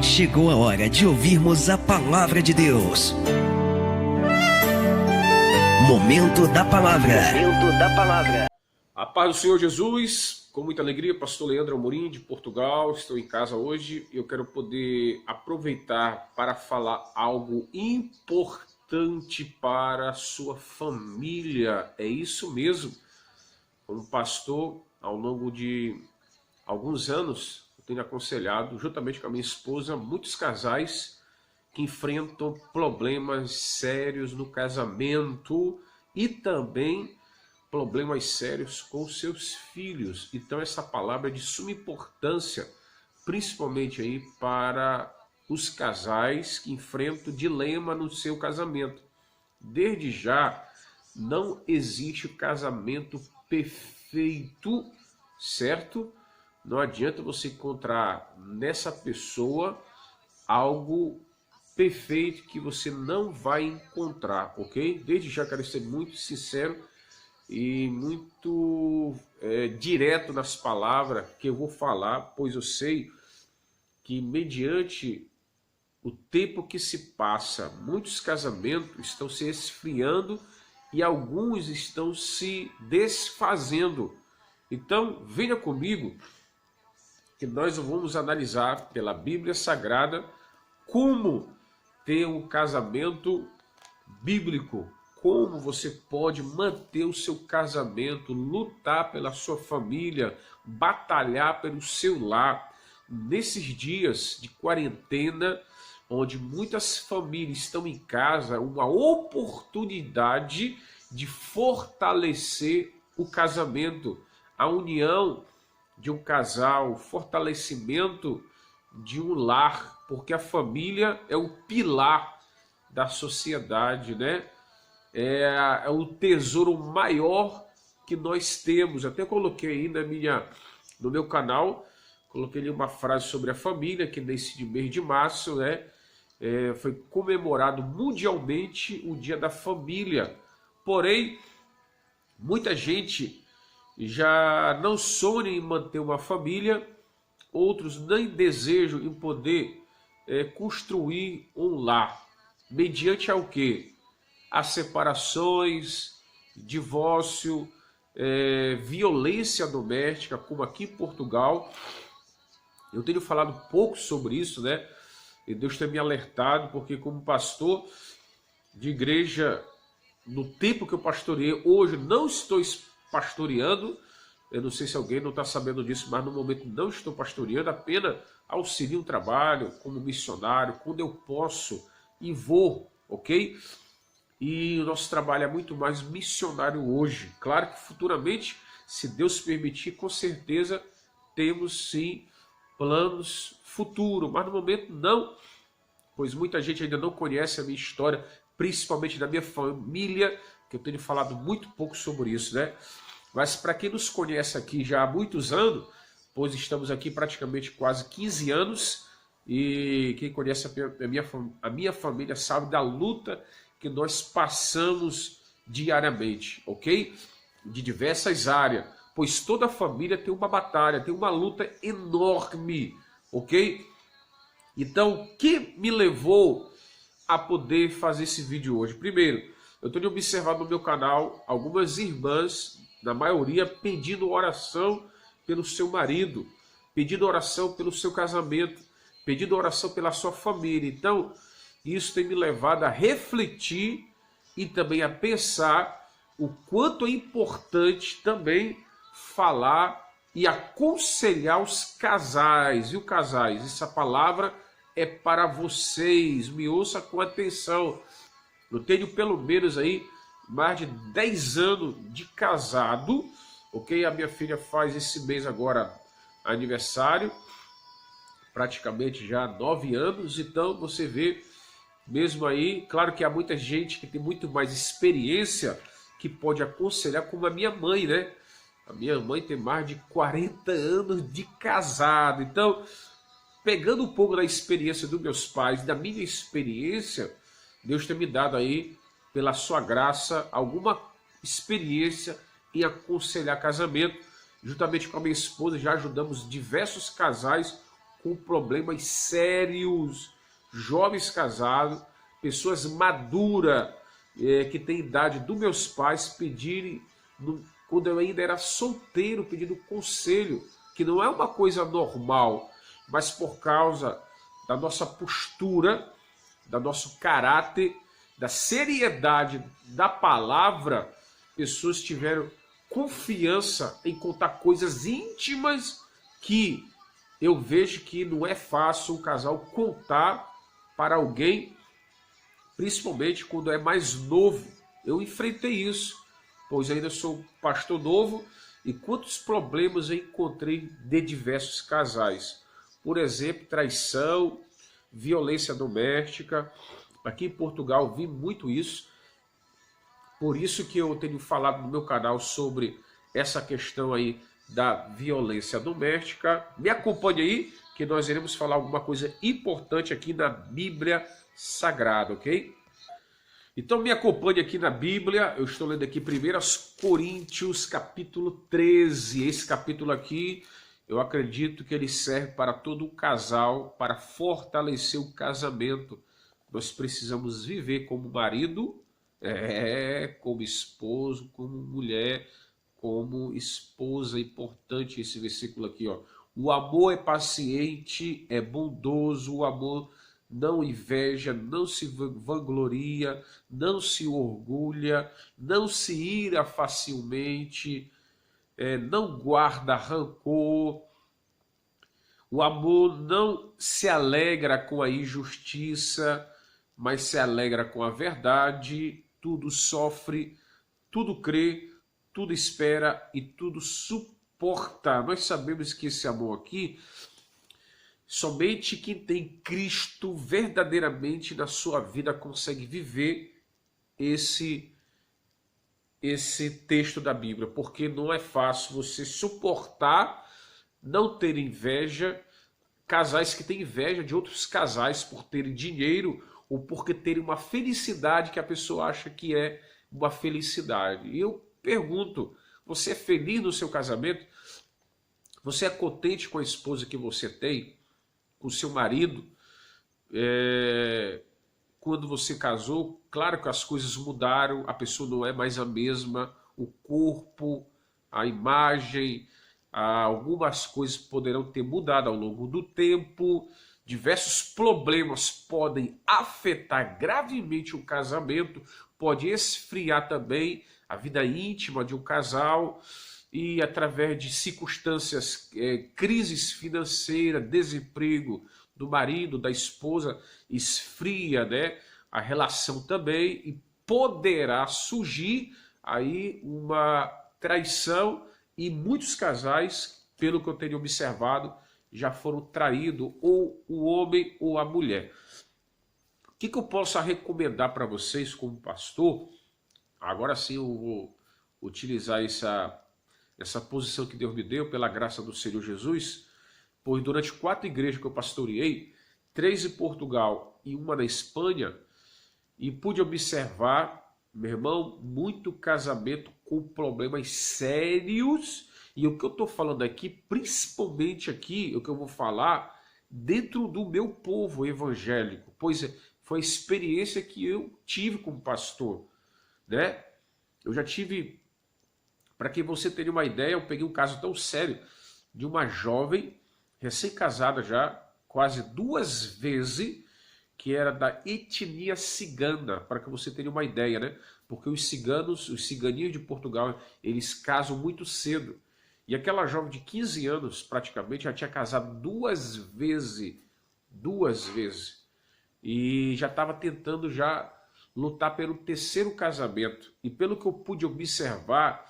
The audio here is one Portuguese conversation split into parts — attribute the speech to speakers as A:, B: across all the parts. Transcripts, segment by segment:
A: Chegou a hora de ouvirmos a palavra de Deus. Momento da palavra. Momento da palavra.
B: A paz do Senhor Jesus, com muita alegria, pastor Leandro Amorim de Portugal, estou em casa hoje e eu quero poder aproveitar para falar algo importante para a sua família. É isso mesmo. Como pastor, ao longo de alguns anos, eu tenho aconselhado, juntamente com a minha esposa, muitos casais que enfrentam problemas sérios no casamento e também problemas sérios com seus filhos. Então essa palavra é de suma importância, principalmente aí para os casais que enfrentam dilema no seu casamento. Desde já, não existe casamento perfeito, certo? Não adianta você encontrar nessa pessoa algo perfeito que você não vai encontrar, ok? Desde já quero ser muito sincero e muito direto nas palavras que eu vou falar, pois eu sei que mediante o tempo que se passa, muitos casamentos estão se esfriando e alguns estão se desfazendo. Então, venha comigo que nós vamos analisar pela Bíblia Sagrada como ter um casamento bíblico, como você pode manter o seu casamento, lutar pela sua família, batalhar pelo seu lar. Nesses dias de quarentena, onde muitas famílias estão em casa, uma oportunidade de fortalecer o casamento, a união de um casal, o fortalecimento de um lar, porque a família é o pilar da sociedade, né? É o tesouro maior que nós temos. Até coloquei aí no meu canal, coloquei ali uma frase sobre a família, que nesse mês de março, né, foi comemorado mundialmente o Dia da Família. Porém, muita gente já não sonha em manter uma família, outros nem desejam em poder construir um lar. Mediante ao quê? As separações, divórcio, violência doméstica, como aqui em Portugal. Eu tenho falado pouco sobre isso, né? E Deus tem me alertado, porque como pastor de igreja, no tempo que eu pastoreei, hoje não estou pastoreando. Eu não sei se alguém não está sabendo disso, mas no momento não estou pastoreando, apenas auxilio o trabalho como missionário, quando eu posso e vou, ok? E o nosso trabalho é muito mais missionário hoje. Claro que futuramente, se Deus permitir, com certeza temos sim planos futuros, mas no momento não, pois muita gente ainda não conhece a minha história, principalmente da minha família, que eu tenho falado muito pouco sobre isso, né? Mas para quem nos conhece aqui já há muitos anos, pois estamos aqui praticamente quase 15 anos, e quem conhece a minha família sabe da luta que nós passamos diariamente, ok? De diversas áreas, pois toda família tem uma batalha, tem uma luta enorme, ok? Então, o que me levou a poder fazer esse vídeo hoje? Primeiro, eu tenho observado no meu canal algumas irmãs, na maioria, pedindo oração pelo seu marido, pedindo oração pelo seu casamento, pedindo oração pela sua família. Então, isso tem me levado a refletir e também a pensar o quanto é importante também falar e aconselhar os casais. E os casais, essa palavra é para vocês, me ouça com atenção. Eu tenho pelo menos aí mais de 10 anos de casado, ok? A minha filha faz esse mês agora aniversário, praticamente já 9 anos, então você vê mesmo aí, claro que há muita gente que tem muito mais experiência que pode aconselhar, como a minha mãe, né? A minha mãe tem mais de 40 anos de casado, então pegando um pouco da experiência dos meus pais, da minha experiência, Deus tem me dado aí, pela sua graça, alguma experiência em aconselhar casamento. Juntamente com a minha esposa, já ajudamos diversos casais com problemas sérios, jovens casados, pessoas maduras, que têm idade dos meus pais, pedirem, quando eu ainda era solteiro, pedindo conselho, que não é uma coisa normal, mas por causa da nossa postura, do nosso caráter, da seriedade da palavra, pessoas tiveram confiança em contar coisas íntimas que eu vejo que não é fácil um casal contar para alguém, principalmente quando é mais novo. Eu enfrentei isso, pois ainda sou pastor novo, e quantos problemas eu encontrei de diversos casais. Por exemplo, traição, violência doméstica. Aqui em Portugal vi muito isso. Por isso que eu tenho falado no meu canal sobre essa questão aí da violência doméstica. Me acompanhe aí, que nós iremos falar alguma coisa importante aqui na Bíblia Sagrada, ok? Então me acompanhe aqui na Bíblia. Eu estou lendo aqui 1 Coríntios capítulo 13. Esse capítulo aqui, eu acredito que ele serve para todo o casal, para fortalecer o casamento. Nós precisamos viver como marido, como esposo, como mulher, como esposa. É importante esse versículo aqui, ó. O amor é paciente, é bondoso, o amor não inveja, não se vangloria, não se orgulha, não se ira facilmente, não guarda rancor. O amor não se alegra com a injustiça, mas se alegra com a verdade. Tudo sofre, tudo crê, tudo espera e tudo suporta. Nós sabemos que esse amor aqui, somente quem tem Cristo verdadeiramente na sua vida consegue viver esse texto da Bíblia, porque não é fácil você suportar, não ter inveja. Casais que têm inveja de outros casais por terem dinheiro ou porque terem uma felicidade que a pessoa acha que é uma felicidade. E eu pergunto, você é feliz no seu casamento? Você é contente com a esposa que você tem? Com o seu marido? Quando você casou, claro que as coisas mudaram, a pessoa não é mais a mesma, o corpo, a imagem, algumas coisas poderão ter mudado ao longo do tempo, diversos problemas podem afetar gravemente o casamento, pode esfriar também a vida íntima de um casal, e através de circunstâncias, crises financeiras, desemprego do marido, da esposa, esfria, né, a relação também, e poderá surgir aí uma traição, e muitos casais, pelo que eu tenho observado, já foram traídos, ou o homem ou a mulher. O que eu posso recomendar para vocês como pastor? Agora sim eu vou utilizar essa posição que Deus me deu, pela graça do Senhor Jesus, pois durante 4 igrejas que eu pastoreei, 3 em Portugal e uma na Espanha, e pude observar, meu irmão, muito casamento com problemas sérios. E o que eu estou falando aqui, principalmente aqui, o que eu vou falar dentro do meu povo evangélico, pois foi a experiência que eu tive como pastor, né? Eu já tive, para que você tenha uma ideia, eu peguei um caso tão sério de uma jovem, recém-casada já, quase 2 vezes, que era da etnia cigana, para que você tenha uma ideia, né? Porque os ciganos, os ciganinhos de Portugal, eles casam muito cedo. E aquela jovem de 15 anos, praticamente, já tinha casado 2 vezes. 2 vezes. E já estava tentando já lutar pelo 3º casamento. E pelo que eu pude observar,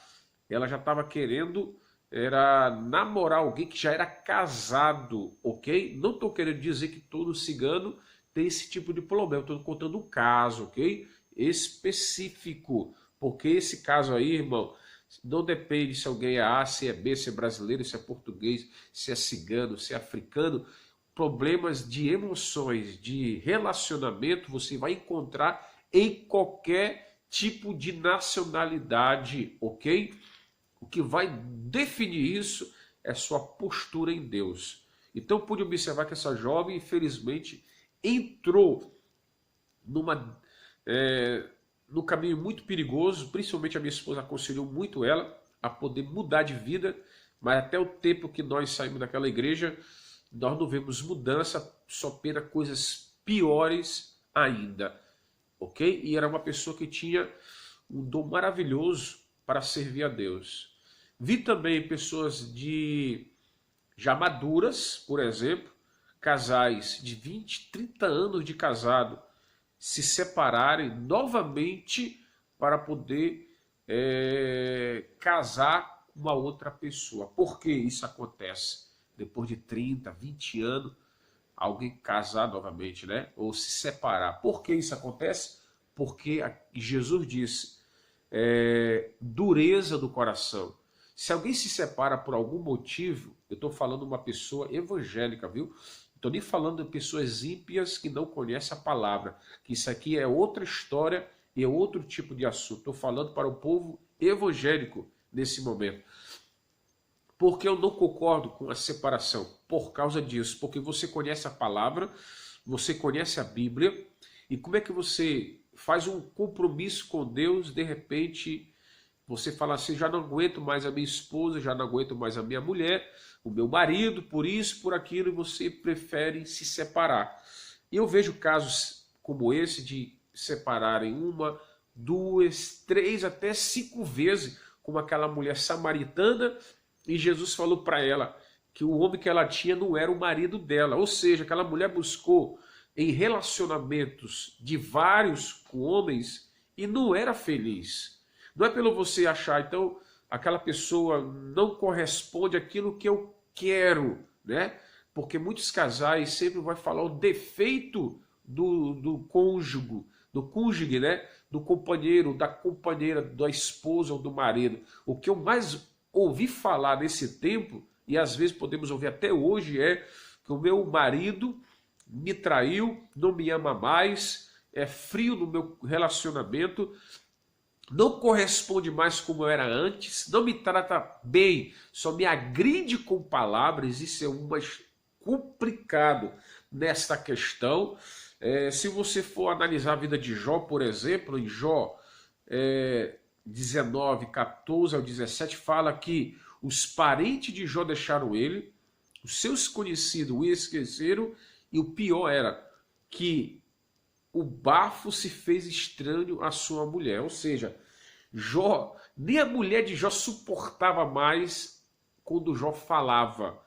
B: ela já estava querendo namorar alguém que já era casado, ok? Não estou querendo dizer que todo cigano tem esse tipo de problema. Estou contando um caso, ok? Específico. Porque esse caso aí, irmão, não depende se alguém é A, se é B, se é brasileiro, se é português, se é cigano, se é africano. Problemas de emoções, de relacionamento, você vai encontrar em qualquer tipo de nacionalidade, ok? O que vai definir isso é sua postura em Deus. Então pude observar que essa jovem, infelizmente, entrou num caminho muito perigoso. Principalmente a minha esposa aconselhou muito ela a poder mudar de vida, mas até o tempo que nós saímos daquela igreja, nós não vemos mudança, só pena coisas piores ainda, ok? E era uma pessoa que tinha um dom maravilhoso para servir a Deus. Vi também pessoas já maduras, por exemplo, casais de 20, 30 anos de casado, se separarem novamente para poder casar com uma outra pessoa. Por que isso acontece? Depois de 30, 20 anos, alguém casar novamente, né? Ou se separar. Por que isso acontece? Porque Jesus disse, dureza do coração. Se alguém se separa por algum motivo, eu estou falando de uma pessoa evangélica, viu? Não estou nem falando de pessoas ímpias que não conhecem a palavra, que isso aqui é outra história e é outro tipo de assunto. Estou falando para o povo evangélico nesse momento. Porque eu não concordo com a separação? Por causa disso, porque você conhece a palavra, você conhece a Bíblia, e como é que você faz um compromisso com Deus, de repente você fala assim, já não aguento mais a minha esposa, já não aguento mais a minha mulher, o meu marido, por isso, por aquilo, e você prefere se separar. E eu vejo casos como esse de separarem 1, 2, 3, até 5 vezes, como aquela mulher samaritana, e Jesus falou para ela que o homem que ela tinha não era o marido dela. Ou seja, aquela mulher buscou em relacionamentos de vários homens e não era feliz. Não é pelo você achar, então, aquela pessoa não corresponde àquilo que eu quero, né? Porque muitos casais sempre vão falar o defeito do cônjuge, né? Do companheiro, da companheira, da esposa ou do marido. O que eu mais ouvi falar nesse tempo, e às vezes podemos ouvir até hoje, é que o meu marido me traiu, não me ama mais, é frio no meu relacionamento, não corresponde mais como eu era antes, não me trata bem, só me agride com palavras. Isso é um mais complicado nesta questão. Se você for analisar a vida de Jó, por exemplo, em Jó 19, 14 ao 17, fala que os parentes de Jó deixaram ele, os seus conhecidos o esqueceram, e o pior era que o bafo se fez estranho à sua mulher. Ou seja, Jó, nem a mulher de Jó suportava mais quando Jó falava,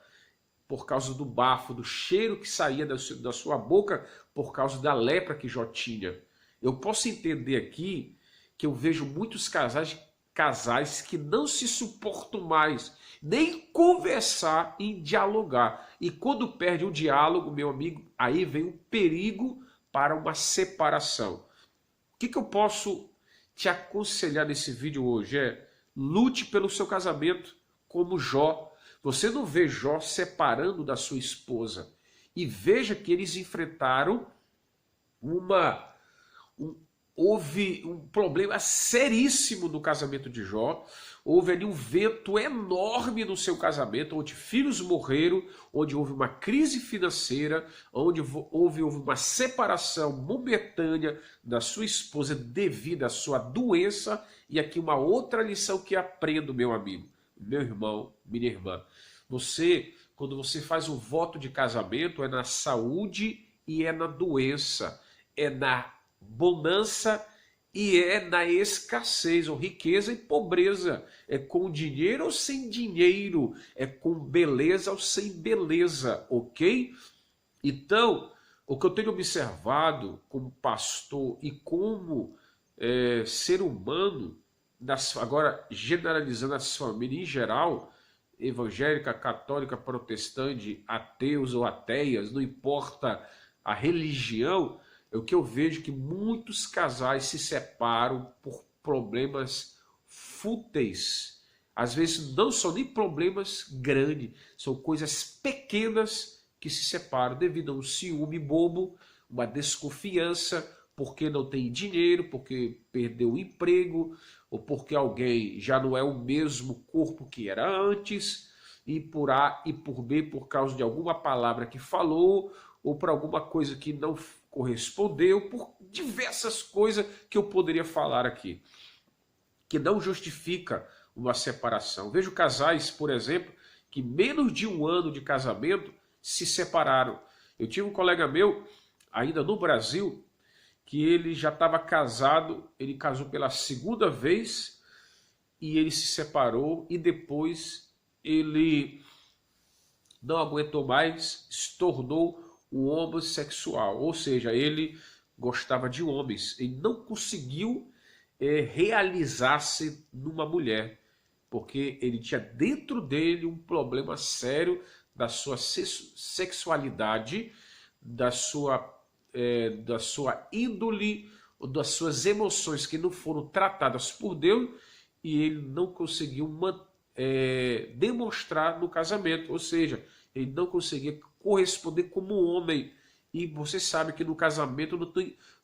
B: por causa do bafo, do cheiro que saía da sua boca, por causa da lepra que Jó tinha. Eu posso entender aqui que eu vejo muitos casais que não se suportam mais, nem conversar e dialogar. E quando perde o diálogo, meu amigo, aí vem o perigo para uma separação. O que eu posso te aconselhar nesse vídeo hoje? Lute pelo seu casamento como Jó. Você não vê Jó separando da sua esposa. E veja que eles enfrentaram houve um problema seríssimo no casamento de Jó. Houve ali um vento enorme no seu casamento, onde filhos morreram, onde houve uma crise financeira, onde houve uma separação momentânea da sua esposa devido à sua doença. E aqui uma outra lição que aprendo, meu amigo, meu irmão, minha irmã. Quando você faz um voto de casamento, é na saúde e é na doença, é na bonança e é na escassez, ou riqueza e pobreza, é com dinheiro ou sem dinheiro, é com beleza ou sem beleza, ok? Então, o que eu tenho observado como pastor e como ser humano, agora generalizando as famílias em geral, evangélica, católica, protestante, ateus ou ateias, não importa a religião, o que eu vejo que muitos casais se separam por problemas fúteis. Às vezes não são nem problemas grandes, são coisas pequenas que se separam devido a um ciúme bobo, uma desconfiança, porque não tem dinheiro, porque perdeu o emprego, ou porque alguém já não é o mesmo corpo que era antes. e por A e por B, por causa de alguma palavra que falou, ou por alguma coisa que não correspondeu, por diversas coisas que eu poderia falar aqui, que não justifica uma separação. Vejo casais, por exemplo, que menos de um ano de casamento se separaram. Eu tive um colega meu, ainda no Brasil, que ele já estava casado, ele casou pela segunda vez e ele se separou e depois ele não aguentou mais, se tornou um homossexual, ou seja, ele gostava de homens, ele não conseguiu realizar-se numa mulher, porque ele tinha dentro dele um problema sério da sua sexualidade, da sua índole, das suas emoções que não foram tratadas por Deus, e ele não conseguiu demonstrar no casamento, ou seja, ele não conseguia corresponder como homem. E você sabe que no casamento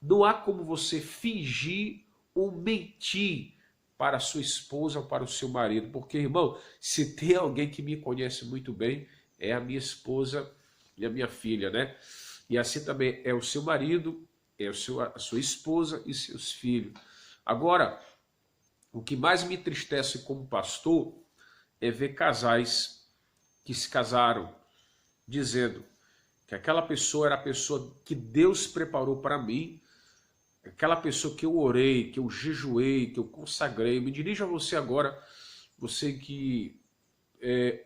B: não há como você fingir ou mentir para a sua esposa ou para o seu marido, porque, irmão, se tem alguém que me conhece muito bem, é a minha esposa e a minha filha, né? E assim também é o seu marido, é a sua esposa e seus filhos. Agora, o que mais me entristece como pastor é ver casais que se casaram dizendo que aquela pessoa era a pessoa que Deus preparou para mim, aquela pessoa que eu orei, que eu jejuei, que eu consagrei. Me dirijo a você agora, você que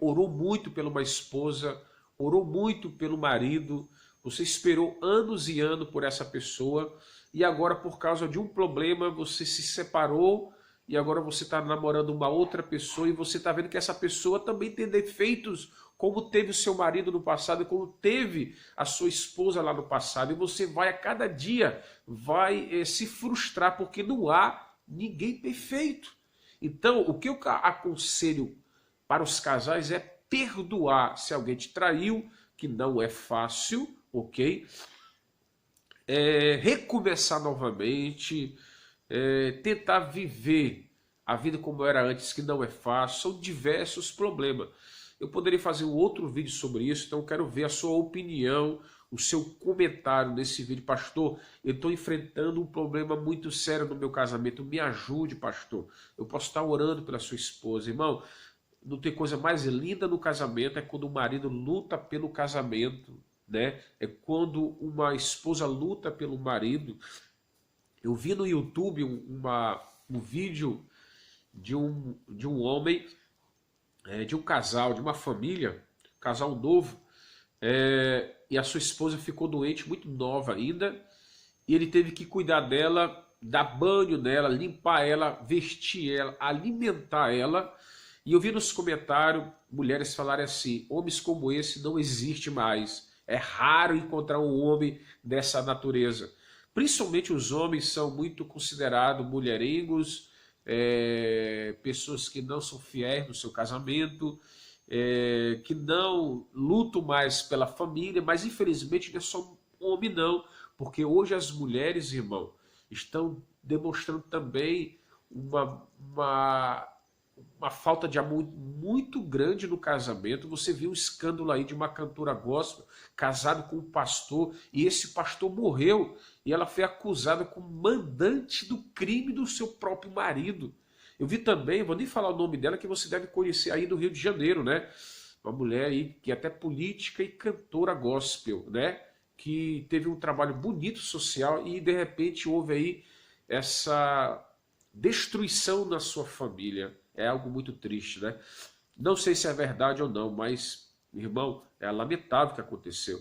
B: orou muito por uma esposa, orou muito pelo marido, você esperou anos e anos por essa pessoa e agora por causa de um problema você se separou e agora você está namorando uma outra pessoa e você está vendo que essa pessoa também tem defeitos como teve o seu marido no passado e como teve a sua esposa lá no passado. E você vai a cada dia, vai se frustrar porque não há ninguém perfeito. Então, o que eu aconselho para os casais é perdoar se alguém te traiu, que não é fácil, ok? Recomeçar novamente, tentar viver a vida como era antes, que não é fácil, são diversos problemas. Eu poderia fazer um outro vídeo sobre isso, então eu quero ver a sua opinião, o seu comentário nesse vídeo. Pastor, eu estou enfrentando um problema muito sério no meu casamento, me ajude, pastor. Eu posso estar orando pela sua esposa. Irmão, não tem coisa mais linda no casamento, é quando o marido luta pelo casamento, né? É quando uma esposa luta pelo marido. Eu vi no YouTube um vídeo de um homem, de um casal, de uma família, casal novo, e a sua esposa ficou doente, muito nova ainda, e ele teve que cuidar dela, dar banho nela, limpar ela, vestir ela, alimentar ela. E eu vi nos comentários mulheres falarem assim: homens como esse não existe mais, é raro encontrar um homem dessa natureza. Principalmente os homens são muito considerados mulherengos, pessoas que não são fiéis no seu casamento, que não lutam mais pela família, mas infelizmente não é só homem não, porque hoje as mulheres, irmão, estão demonstrando também uma falta de amor muito grande no casamento. Você viu um escândalo aí de uma cantora gospel casada com um pastor, e esse pastor morreu, e ela foi acusada como mandante do crime do seu próprio marido. Eu vi também, vou nem falar o nome dela, que você deve conhecer aí do Rio de Janeiro, né? Uma mulher aí que é até política e cantora gospel, né? Que teve um trabalho bonito social e de repente houve aí essa destruição na sua família. É algo muito triste, né? Não sei se é verdade ou não, mas, irmão, é lamentável o que aconteceu.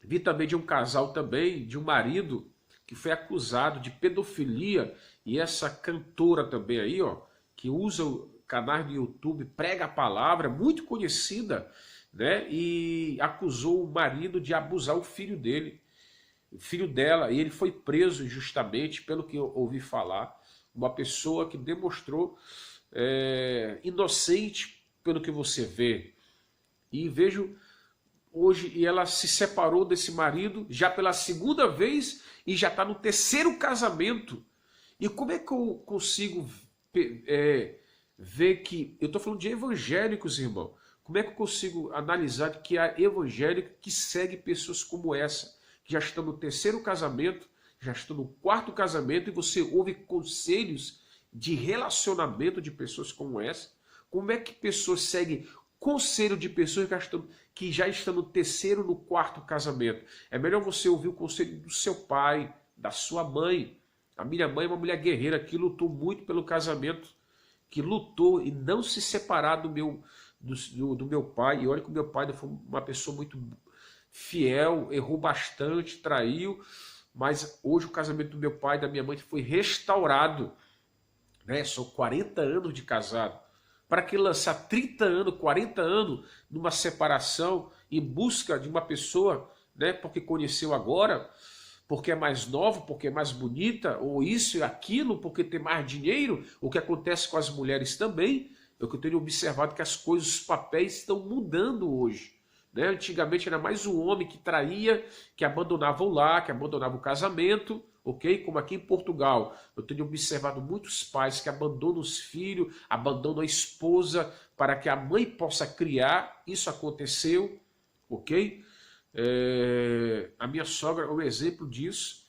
B: Vi também de um casal também, de um marido que foi acusado de pedofilia, e essa cantora também aí, ó, que usa o canal do YouTube, prega a palavra, muito conhecida, né? E acusou o marido de abusar o filho dele, o filho dela, e ele foi preso injustamente, pelo que eu ouvi falar. Uma pessoa que demonstrou inocente pelo que você vê. E vejo hoje, e ela se separou desse marido já pela segunda vez e já está no terceiro casamento. E como é que eu consigo ver que... Eu estou falando de evangélicos, irmão. Como é que eu consigo analisar que há evangélico que segue pessoas como essa, que já estão no terceiro casamento, já estão no quarto casamento, e você ouve conselhos de relacionamento de pessoas como essa? Como é que pessoas seguem conselho de pessoas que já estão no terceiro, no quarto casamento? É melhor você ouvir o conselho do seu pai, da sua mãe. A minha mãe é uma mulher guerreira que lutou muito pelo casamento, que lutou e não se separar do meu pai. E olha que o meu pai foi uma pessoa muito fiel, errou bastante, traiu, mas hoje o casamento do meu pai e da minha mãe foi restaurado, né? São 40 anos de casado. Para que lançar 30 anos, 40 anos numa separação em busca de uma pessoa, né, porque conheceu agora, porque é mais nova, porque é mais bonita, ou isso e aquilo, porque tem mais dinheiro, o que acontece com as mulheres também. Eu tenho observado que as coisas, os papéis estão mudando hoje. Né? Antigamente era mais o homem que traía, que abandonava o lar, que abandonava o casamento, ok? Como aqui em Portugal, eu tenho observado muitos pais que abandonam os filhos, abandonam a esposa para que a mãe possa criar. Isso aconteceu, ok? A minha sogra é um exemplo disso.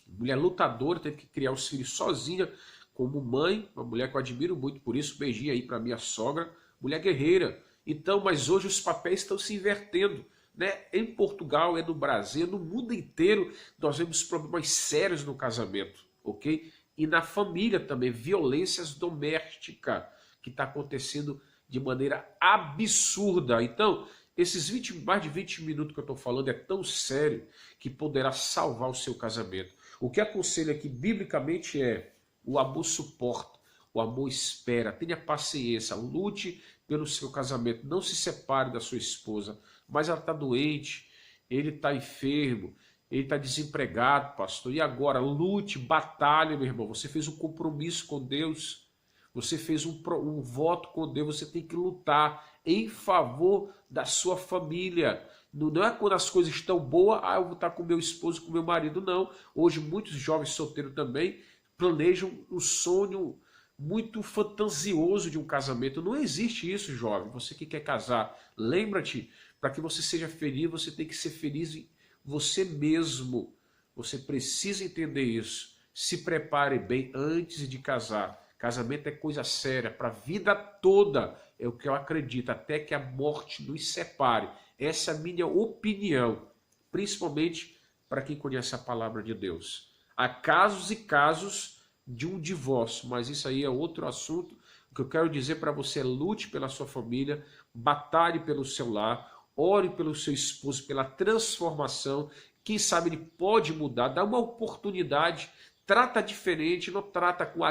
B: Mulher lutadora, teve que criar os filhos sozinha como mãe, uma mulher que eu admiro muito por isso. Beijinho aí para minha sogra, mulher guerreira. Então, mas hoje os papéis estão se invertendo, né? Em Portugal, no Brasil, no mundo inteiro, nós vemos problemas sérios no casamento, ok? E na família também, violências domésticas que está acontecendo de maneira absurda. Então, esses mais de 20 minutos que eu estou falando é tão sério que poderá salvar o seu casamento. O que aconselho aqui biblicamente é: o amor suporta, o amor espera, tenha paciência, lute pelo seu casamento, não se separe da sua esposa. Mas ela está doente, ele está enfermo, ele está desempregado, pastor, e agora? Lute, batalhe, meu irmão. Você fez um compromisso com Deus, você fez um voto com Deus, você tem que lutar em favor da sua família. Não é quando as coisas estão boas, eu vou estar com meu esposo, com meu marido, não. Hoje muitos jovens solteiros também planejam um sonho muito fantasioso de um casamento. Não existe isso, jovem. Você que quer casar, lembra-te, para que você seja feliz, você tem que ser feliz em você mesmo. Você precisa entender isso. Se prepare bem antes de casar. Casamento é coisa séria, para a vida toda, é o que eu acredito, até que a morte nos separe. Essa é a minha opinião, principalmente para quem conhece a palavra de Deus. Há casos e casos de um divórcio, mas isso aí é outro assunto. O que eu quero dizer para você é: lute pela sua família, batalhe pelo seu lar, ore pelo seu esposo, pela transformação. Quem sabe ele pode mudar, dá uma oportunidade. Trata diferente, não trata com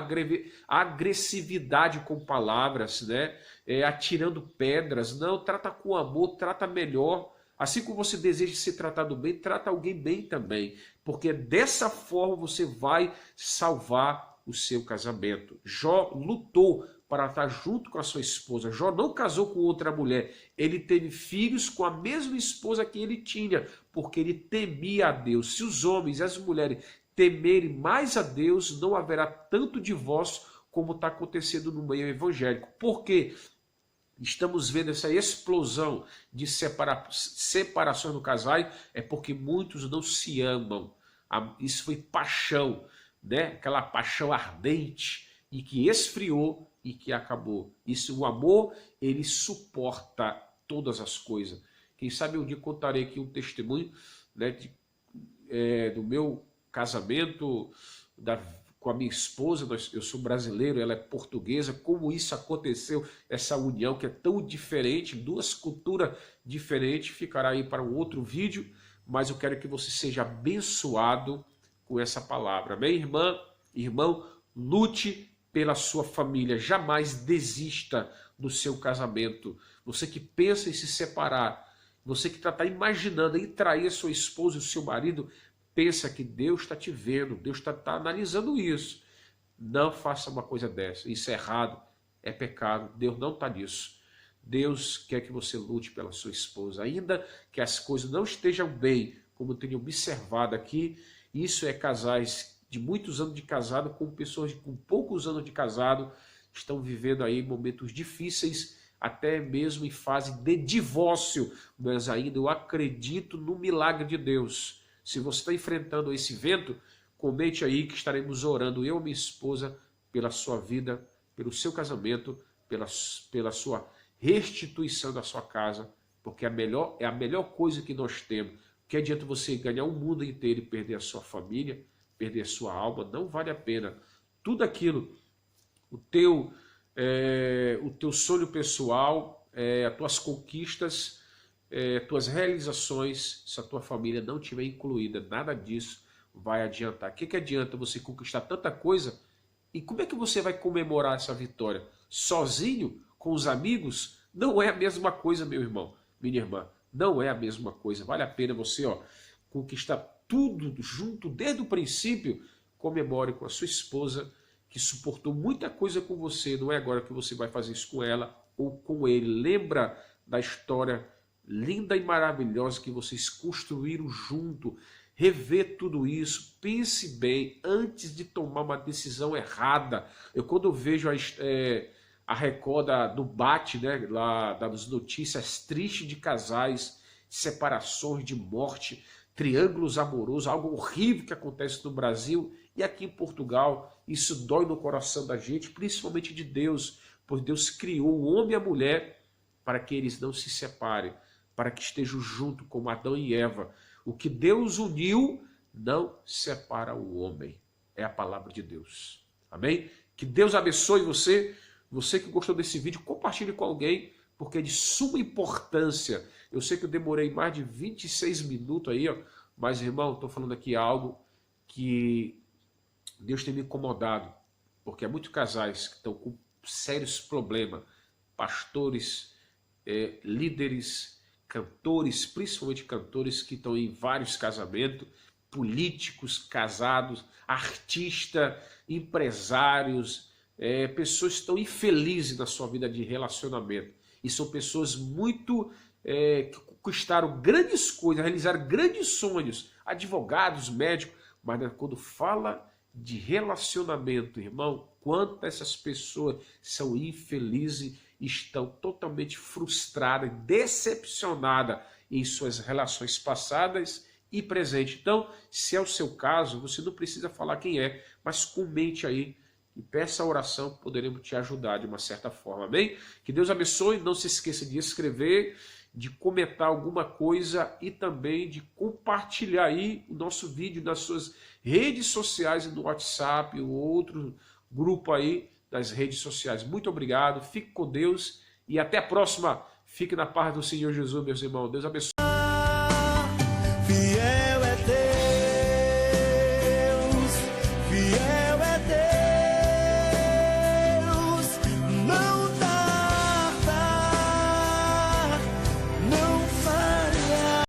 B: agressividade com palavras, né? Atirando pedras, não, trata com amor, trata melhor. Assim como você deseja ser tratado bem, trata alguém bem também, porque dessa forma você vai salvar o seu casamento. Jó lutou para estar junto com a sua esposa. Jó não casou com outra mulher, ele teve filhos com a mesma esposa que ele tinha, porque ele temia a Deus. Se os homens e as mulheres temerem mais a Deus, não haverá tanto divórcio como está acontecendo no meio evangélico. Por quê? Estamos vendo essa explosão de separações no casal, é porque muitos não se amam. Isso foi paixão, né? Aquela paixão ardente e que esfriou e que acabou. Isso, o amor, ele suporta todas as coisas. Quem sabe um dia contarei aqui um testemunho, né, do meu casamento, com a minha esposa. Eu sou brasileiro, ela é portuguesa. Como isso aconteceu, essa união que é tão diferente, duas culturas diferentes, ficará aí para um outro vídeo, mas eu quero que você seja abençoado com essa palavra. Amém, irmã? Irmão, lute pela sua família, jamais desista do seu casamento. Você que pensa em se separar, você que está imaginando em trair a sua esposa e o seu marido, pensa que Deus está te vendo, Deus está analisando isso. Não faça uma coisa dessa, isso é errado, é pecado, Deus não está nisso. Deus quer que você lute pela sua esposa, ainda que as coisas não estejam bem, como eu tenho observado aqui. Isso é casais de muitos anos de casado com pessoas com poucos anos de casado, estão vivendo aí momentos difíceis, até mesmo em fase de divórcio, mas ainda eu acredito no milagre de Deus. Se você está enfrentando esse vento, comente aí que estaremos orando, eu e minha esposa, pela sua vida, pelo seu casamento, pela sua restituição da sua casa, porque é a melhor coisa que nós temos. Que adianta você ganhar o mundo inteiro e perder a sua família, perder a sua alma? Não vale a pena. Tudo aquilo, o teu sonho pessoal, as tuas conquistas, tuas realizações, se a tua família não tiver incluída, nada disso vai adiantar. O que adianta você conquistar tanta coisa e como é que você vai comemorar essa vitória? Sozinho, com os amigos? Não é a mesma coisa, meu irmão, minha irmã. Não é a mesma coisa. Vale a pena você conquistar tudo junto desde o princípio. Comemore com a sua esposa, que suportou muita coisa com você. Não é agora que você vai fazer isso com ela ou com ele. Lembra da história linda e maravilhosa que vocês construíram junto. Rever tudo isso, pense bem antes de tomar uma decisão errada. Quando eu vejo a Record do Bate, né, lá das notícias tristes de casais, separações, de morte, triângulos amorosos, algo horrível que acontece no Brasil e aqui em Portugal, isso dói no coração da gente, principalmente de Deus, pois Deus criou o homem e a mulher para que eles não se separem, para que estejam juntos como Adão e Eva. O que Deus uniu, não separa o homem. É a palavra de Deus. Amém? Que Deus abençoe você. Você que gostou desse vídeo, compartilhe com alguém, porque é de suma importância. Eu sei que eu demorei mais de 26 minutos aí, mas, irmão, estou falando aqui algo que Deus tem me incomodado, porque há muitos casais que estão com sérios problemas, pastores, líderes, cantores, principalmente cantores que estão em vários casamentos, políticos casados, artistas, empresários, pessoas que estão infelizes na sua vida de relacionamento. E são pessoas muito que conquistaram grandes coisas, realizaram grandes sonhos, advogados, médicos, mas quando fala de relacionamento, irmão, quantas essas pessoas são infelizes, estão totalmente frustradas, decepcionadas em suas relações passadas e presentes. Então, se é o seu caso, você não precisa falar quem é, mas comente aí e peça a oração, poderemos te ajudar de uma certa forma, amém? Que Deus abençoe, não se esqueça de escrever, de comentar alguma coisa e também de compartilhar aí o nosso vídeo nas suas redes sociais, no WhatsApp ou outro grupo aí das redes sociais. Muito obrigado, fique com Deus e até a próxima. Fique na paz do Senhor Jesus, meus irmãos. Deus abençoe.